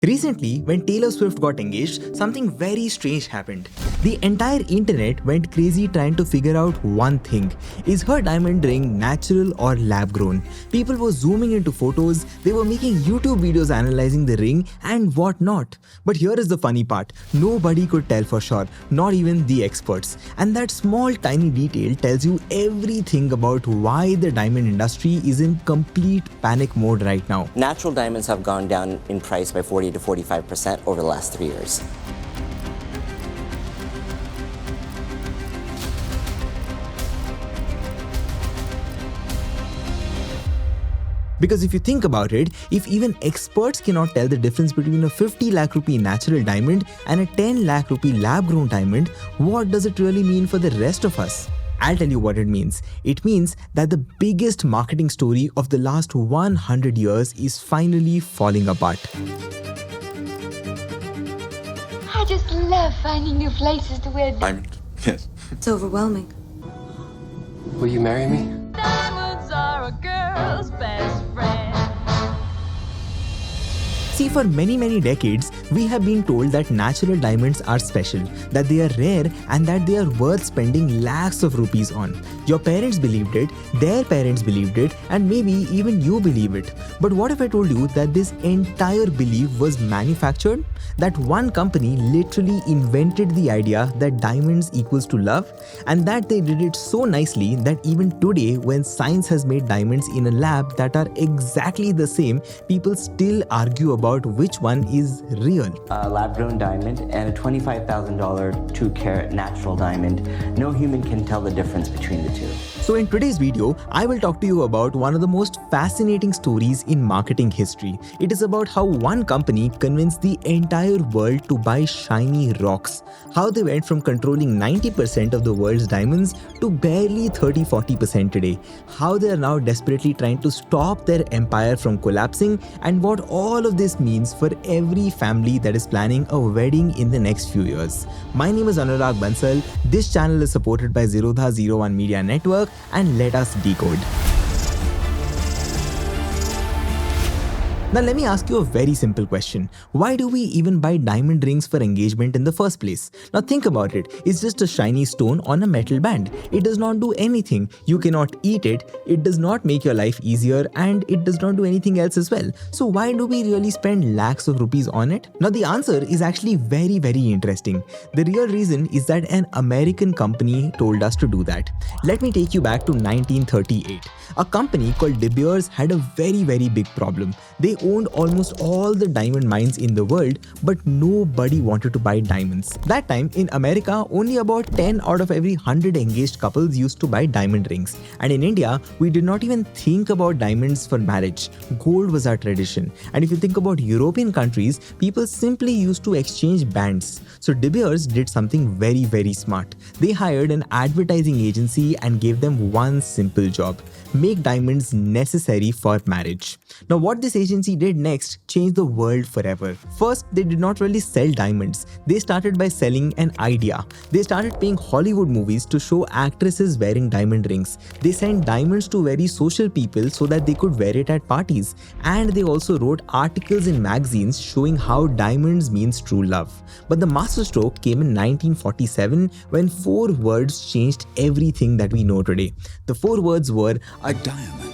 Recently, when Taylor Swift got engaged, something very strange happened. The entire internet went crazy trying to figure out one thing. Is her diamond ring natural or lab grown? People were zooming into photos, they were making YouTube videos analyzing the ring and whatnot. But here is the funny part. Nobody could tell for sure, not even the experts. And that small tiny detail tells you everything about why the diamond industry is in complete panic mode right now. Natural diamonds have gone down in price by 40 to 45% over the last 3 years. Because if you think about it, if even experts cannot tell the difference between a 50 lakh rupee natural diamond and a 10 lakh rupee lab grown diamond, what does it really mean for the rest of us? I'll tell you what it means. It means that the biggest marketing story of the last 100 years is finally falling apart. I just love finding new places to wear. Diamond. Yes. It's overwhelming. Will you marry me? Diamonds are a girl's best friend. See, for many decades, we have been told that natural diamonds are special, that they are rare and that they are worth spending lakhs of rupees on. Your parents believed it, their parents believed it, and maybe even you believe it. But what if I told you that this entire belief was manufactured? That one company literally invented the idea that diamonds equals to love, and that they did it so nicely that even today, when science has made diamonds in a lab that are exactly the same, people still argue about which one is real. A lab-grown diamond and a $25,000 2-carat natural diamond. No human can tell the difference between the two. So in today's video, I will talk to you about one of the most fascinating stories in marketing history. It is about how one company convinced the entire world to buy shiny rocks. How they went from controlling 90% of the world's diamonds to barely 30-40% today. How they are now desperately trying to stop their empire from collapsing, and what all of this means for every family that is planning a wedding in the next few years. My name is Bansal. This channel is supported by Zerodha 01 Media Network, and let us decode. Now let me ask you a very simple question. Why do we even buy diamond rings for engagement in the first place? Now think about it. It's just a shiny stone on a metal band. It does not do anything. You cannot eat it. It does not make your life easier, and it does not do anything else as well. So why do we really spend lakhs of rupees on it? Now the answer is actually very interesting. The real reason is that an American company told us to do that. Let me take you back to 1938. A company called De Beers had a very big problem. They owned almost all the diamond mines in the world, but nobody wanted to buy diamonds. That time in America, only about 10 out of every 100 engaged couples used to buy diamond rings. And in India, we did not even think about diamonds for marriage. Gold was our tradition. And if you think about European countries, people simply used to exchange bands. So De Beers did something very smart. They hired an advertising agency and gave them one simple job: make diamonds necessary for marriage. Now what this agency did next changed the world forever. First, they did not really sell diamonds. They started by selling an idea. They started paying Hollywood movies to show actresses wearing diamond rings. They sent diamonds to very social people so that they could wear it at parties. And they also wrote articles in magazines showing how diamonds means true love. But the masterstroke came in 1947 when 4 words changed everything that we know today. The 4 words were, A diamond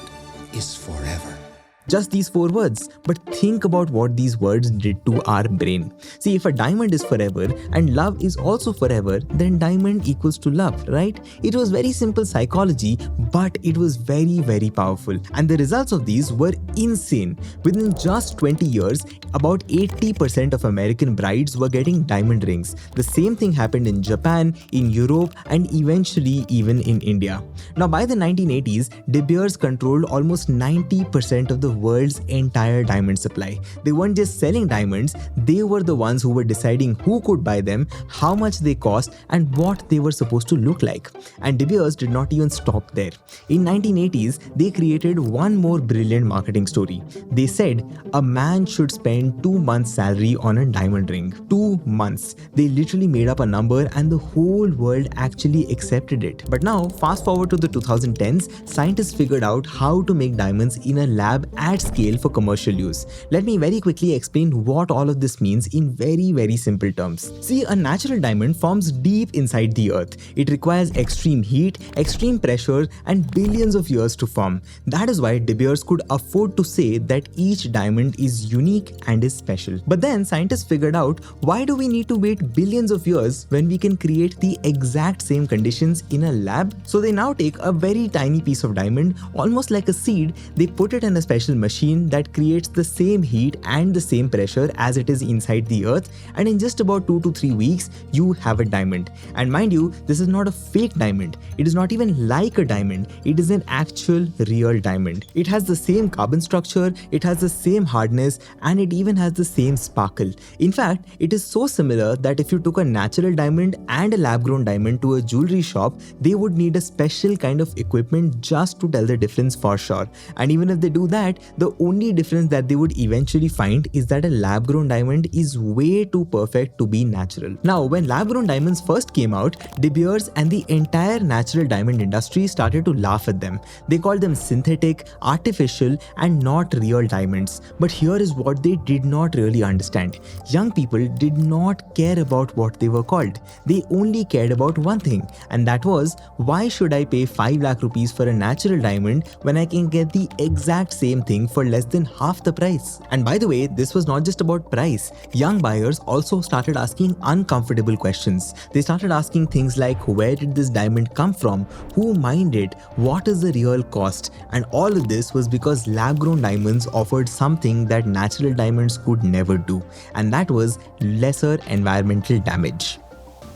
is forever. just these 4 words, but think about what these words did to our brain. See, if a diamond is forever and love is also forever, then diamond equals to love, right? It was very simple psychology, but it was very powerful. And the results of these were insane. Within just 20 years, about 80% of American brides were getting diamond rings. The same thing happened in Japan, in Europe, and eventually even in India. Now, by the 1980s, De Beers controlled almost 90% of the world's entire diamond supply. They weren't just selling diamonds, they were the ones who were deciding who could buy them, how much they cost, and what they were supposed to look like. And De Beers did not even stop there. In 1980s, they created one more brilliant marketing story. They said a man should spend 2 months' salary on a diamond ring. 2 months. They literally made up a number and the whole world actually accepted it. But now, fast forward to the 2010s, scientists figured out how to make diamonds in a lab at scale for commercial use. Let me very quickly explain what all of this means in very simple terms. See, a natural diamond forms deep inside the earth. It requires extreme heat, extreme pressure, and billions of years to form. That is why De Beers could afford to say that each diamond is unique and is special. But then scientists figured out, why do we need to wait billions of years when we can create the exact same conditions in a lab? So they now take a very tiny piece of diamond, almost like a seed, they put it in a special machine that creates the same heat and the same pressure as it is inside the earth, and in just about 2 to 3 weeks, you have a diamond. And mind you, this is not a fake diamond. It is not even like a diamond. It is an actual real diamond. It has the same carbon structure, it has the same hardness, and it even has the same sparkle. In fact, it is so similar that if you took a natural diamond and a lab-grown diamond to a jewelry shop, they would need a special kind of equipment just to tell the difference for sure. And even if they do that, the only difference that they would eventually find is that a lab-grown diamond is way too perfect to be natural. Now, when lab-grown diamonds first came out, De Beers and the entire natural diamond industry started to laugh at them. They called them synthetic, artificial, and not real diamonds. But here is what they did not really understand. Young people did not care about what they were called. They only cared about one thing, and that was, why should I pay 5 lakh rupees for a natural diamond when I can get the exact same thing for less than half the price? And by the way, this was not just about price. Young buyers also started asking uncomfortable questions. They started asking things like, where did this diamond come from? Who mined it? What is the real cost? And all of this was because lab-grown diamonds offered something that natural diamonds could never do, and that was lesser environmental damage.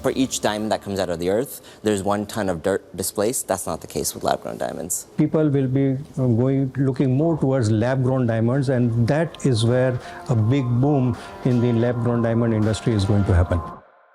For each diamond that comes out of the earth, there's 1 ton of dirt displaced. That's not the case with lab-grown diamonds. People will be looking more towards lab-grown diamonds, and that is where a big boom in the lab-grown diamond industry is going to happen.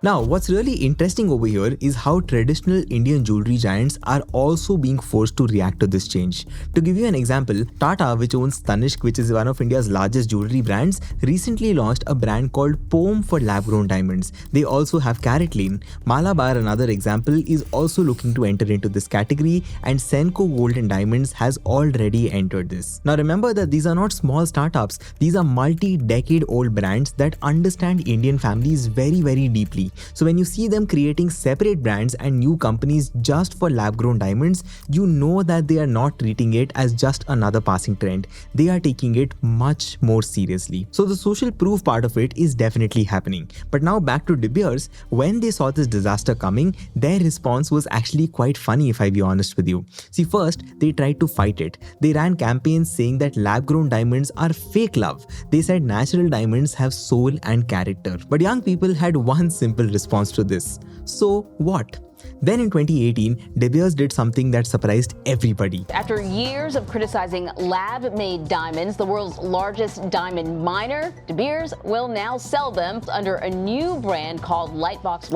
Now, what's really interesting over here is how traditional Indian jewelry giants are also being forced to react to this change. To give you an example, Tata, which owns Tanishq, which is one of India's largest jewelry brands, recently launched a brand called Poem for lab-grown diamonds. They also have CaratLane. Malabar, another example, is also looking to enter into this category, and Senco Gold and Diamonds has already entered this. Now remember that these are not small startups. These are multi-decade-old brands that understand Indian families very deeply. So when you see them creating separate brands and new companies just for lab-grown diamonds, you know that they are not treating it as just another passing trend. They are taking it much more seriously. So the social proof part of it is definitely happening. But now back to De Beers, when they saw this disaster coming, their response was actually quite funny, if I be honest with you. See, first, they tried to fight it. They ran campaigns saying that lab-grown diamonds are fake love. They said natural diamonds have soul and character. But young people had one simple response to this. So what? Then in 2018, De Beers did something that surprised everybody. After years of criticizing lab-made diamonds, the world's largest diamond miner, De Beers, will now sell them under a new brand called Lightbox.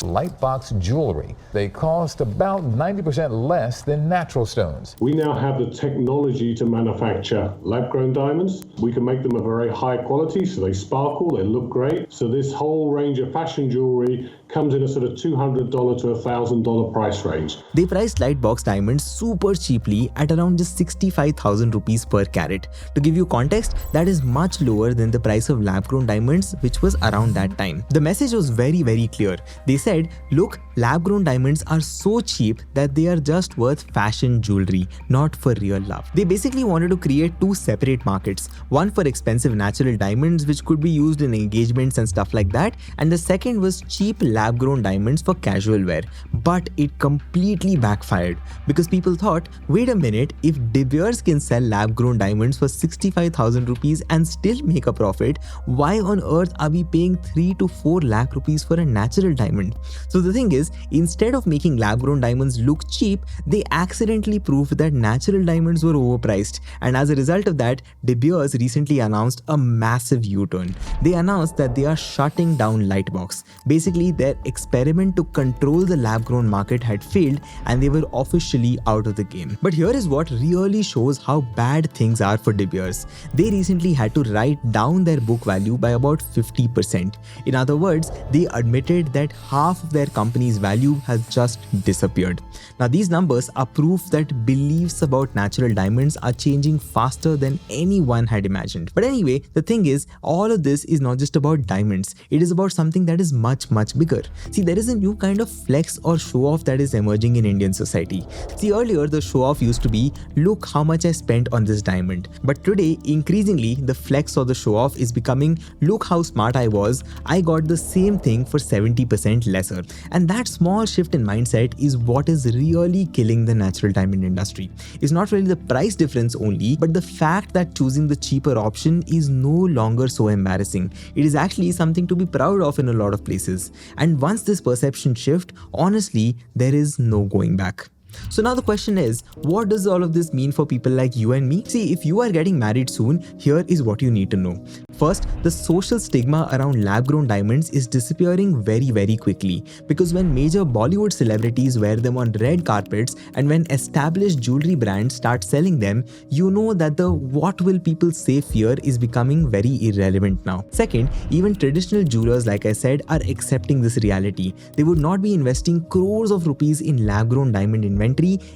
Lightbox jewelry. They cost about 90% less than natural stones. We now have the technology to manufacture lab-grown diamonds. We can make them of very high quality, so they sparkle, they look great. So this whole range of fashion jewelry comes in a sort of $200 to $1,000 price range. They priced Lightbox diamonds super cheaply at around just 65,000 rupees per carat. To give you context, that is much lower than the price of lab-grown diamonds, which was around that time. The message was very clear. They said, look, lab-grown diamonds are so cheap that they are just worth fashion jewelry, not for real love. They basically wanted to create 2 separate markets. One for expensive natural diamonds, which could be used in engagements and stuff like that, and the second was cheap lab-grown diamonds for casual wear. But it completely backfired because people thought, wait a minute, if De Beers can sell lab-grown diamonds for 65,000 rupees and still make a profit, why on earth are we paying 3 to 4 lakh rupees for a natural diamond? So the thing is, instead of making lab-grown diamonds look cheap, they accidentally proved that natural diamonds were overpriced. And as a result of that, De Beers recently announced a massive U-turn. They announced that they are shutting down Lightbox. Basically, their experiment to control the lab-grown market had failed and they were officially out of the game. But here is what really shows how bad things are for De Beers. They recently had to write down their book value by about 50%. In other words, they admitted that half of their company's commodity's value has just disappeared. Now, these numbers are proof that beliefs about natural diamonds are changing faster than anyone had imagined. But anyway, the thing is, all of this is not just about diamonds. It is about something that is much, much bigger. See, there is a new kind of flex or show off that is emerging in Indian society. See, earlier the show off used to be, look how much I spent on this diamond. But today, increasingly, the flex or the show off is becoming, look how smart I was. I got the same thing for 70% lesser. And that small shift in mindset is what is really killing the natural diamond industry. It's not really the price difference only, but the fact that choosing the cheaper option is no longer so embarrassing. It is actually something to be proud of in a lot of places. And once this perception shift, honestly, there is no going back. So now the question is, what does all of this mean for people like you and me? See, if you are getting married soon, here is what you need to know. First, the social stigma around lab-grown diamonds is disappearing very, very quickly, because when major Bollywood celebrities wear them on red carpets and when established jewelry brands start selling them, you know that the what will people say fear is becoming very irrelevant now. Second, even traditional jewelers, like I said, are accepting this reality. They would not be investing crores of rupees in lab-grown diamond inventory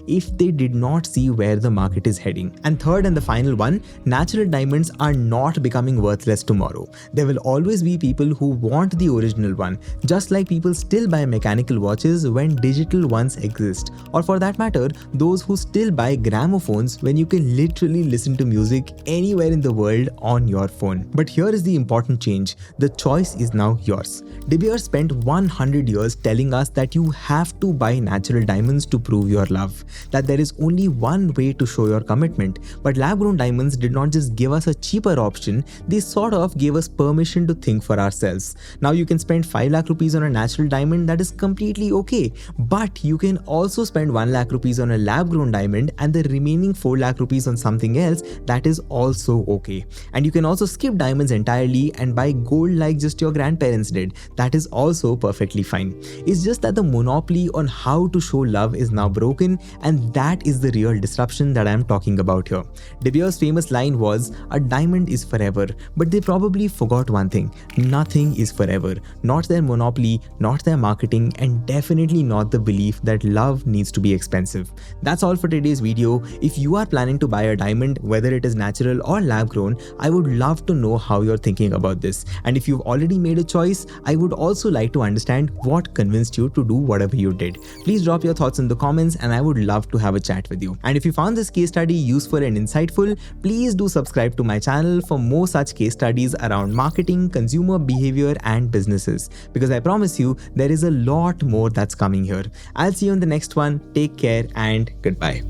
if they did not see where the market is heading. And third and the final one, natural diamonds are not becoming worthless tomorrow. There will always be people who want the original one, just like people still buy mechanical watches when digital ones exist, or for that matter, those who still buy gramophones when you can literally listen to music anywhere in the world on your phone. But here is the important change. The choice is now yours. De Beers spent 100 years telling us that you have to buy natural diamonds to prove your love, that there is only one way to show your commitment. But lab-grown diamonds did not just give us a cheaper option, they sort of gave us permission to think for ourselves. Now you can spend 5 lakh rupees on a natural diamond, that is completely okay. But you can also spend 1 lakh rupees on a lab-grown diamond and the remaining 4 lakh rupees on something else, that is also okay. And you can also skip diamonds entirely and buy gold like just your grandparents did. That is also perfectly fine. It's just that the monopoly on how to show love is now broken, and that is the real disruption that I am talking about here. De Beers' famous line was, "A diamond is forever," but they probably forgot one thing: nothing is forever. Not their monopoly, not their marketing, and definitely not the belief that love needs to be expensive. That's all for today's video. If you are planning to buy a diamond, whether it is natural or lab grown, I would love to know how you're thinking about this. And if you've already made a choice, I would also like to understand what convinced you to do whatever you did. Please drop your thoughts in the comments and I would love to have a chat with you. And if you found this case study useful and insightful, please do subscribe to my channel for more such case studies around marketing, consumer behavior and businesses, because I promise you there is a lot more that's coming here. I'll see you in the next one. Take care and goodbye.